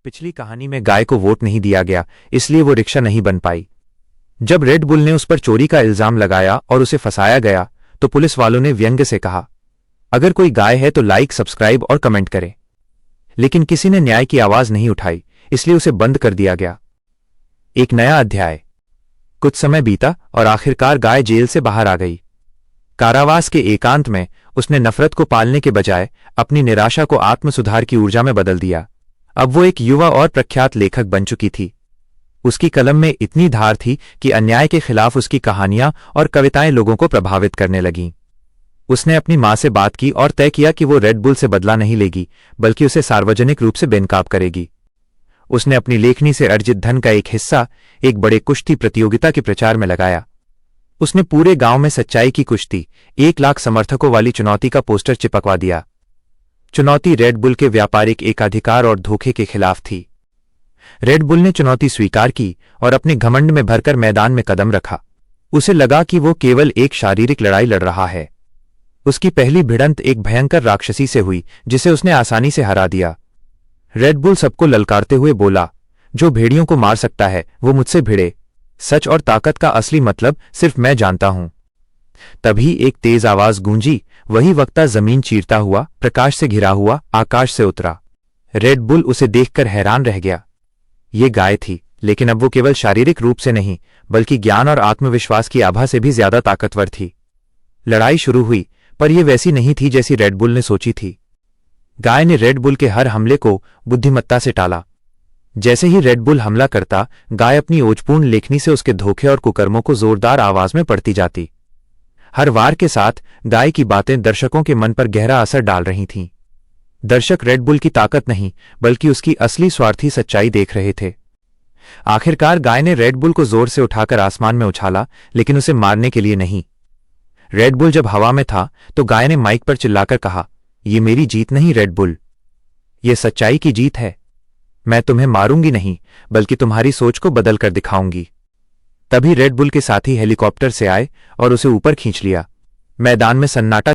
पिछली कहानी में गाय को वोट नहीं दिया गया, इसलिए वो रिक्शा नहीं बन पाई। जब रेड बुल ने उस पर चोरी का इल्जाम लगाया और उसे फंसाया गया, तो पुलिस वालों ने व्यंग्य से कहा, अगर कोई गाय है तो लाइक, सब्सक्राइब और कमेंट करें। लेकिन किसी ने न्याय की आवाज नहीं उठाई, इसलिए उसे बंद कर दिया गया। एक नया अध्याय। कुछ समय बीता और आखिरकार गाय जेल से बाहर आ गई। कारावास के एकांत में उसने नफरत को पालने के बजाय अपनी निराशा को आत्मसुधार की ऊर्जा में बदल दिया। अब वो एक युवा और प्रख्यात लेखक बन चुकी थी। उसकी कलम में इतनी धार थी कि अन्याय के खिलाफ उसकी कहानियां और कविताएं लोगों को प्रभावित करने लगीं। उसने अपनी मां से बात की और तय किया कि वो रेड बुल से बदला नहीं लेगी, बल्कि उसे सार्वजनिक रूप से बेनकाब करेगी। उसने अपनी लेखनी से अर्जित धन का एक हिस्सा एक बड़े कुश्ती प्रतियोगिता के प्रचार में लगाया। उसने पूरे गांव में सच्चाई की कुश्ती, 1 लाख समर्थकों वाली चुनौती का पोस्टर चिपकवा दिया। चुनौती रेड बुल के व्यापारिक एकाधिकार और धोखे के खिलाफ थी। रेड बुल ने चुनौती स्वीकार की और अपने घमंड में भरकर मैदान में कदम रखा। उसे लगा कि वो केवल एक शारीरिक लड़ाई लड़ रहा है। उसकी पहली भिड़ंत एक भयंकर राक्षसी से हुई, जिसे उसने आसानी से हरा दिया। रेड बुल सबको ललकारते हुए बोला, जो भेड़ियों को मार सकता है वो मुझसे भिड़े। सच और ताकत का असली मतलब सिर्फ मैं जानता हूं। तभी एक तेज आवाज गूंजी। वही वक्ता जमीन चीरता हुआ, प्रकाश से घिरा हुआ आकाश से उतरा। रेड बुल उसे देखकर हैरान रह गया। ये गाय थी, लेकिन अब वो केवल शारीरिक रूप से नहीं, बल्कि ज्ञान और आत्मविश्वास की आभा से भी ज्यादा ताकतवर थी। लड़ाई शुरू हुई, पर यह वैसी नहीं थी जैसी रेड बुल ने सोची थी। गाय ने रेड बुल के हर हमले को बुद्धिमत्ता से टाला। जैसे ही रेड बुल हमला करता, गाय अपनी ओजपूर्ण लेखनी से उसके धोखे और कुकर्मों को जोरदार आवाज में पढ़ती जाती। हर वार के साथ गाय की बातें दर्शकों के मन पर गहरा असर डाल रही थीं। दर्शक रेड बुल की ताकत नहीं, बल्कि उसकी असली स्वार्थी सच्चाई देख रहे थे। आखिरकार गाय ने रेड बुल को जोर से उठाकर आसमान में उछाला, लेकिन उसे मारने के लिए नहीं। रेड बुल जब हवा में था तो गाय ने माइक पर चिल्लाकर कहा, ये मेरी जीत नहीं रेड बुल, ये सच्चाई की जीत है। मैं तुम्हें मारूंगी नहीं, बल्कि तुम्हारी सोच को बदल कर दिखाऊंगी। तभी रेड बुल के साथी हेलीकॉप्टर से आए और उसे ऊपर खींच लिया। मैदान में सन्नाटा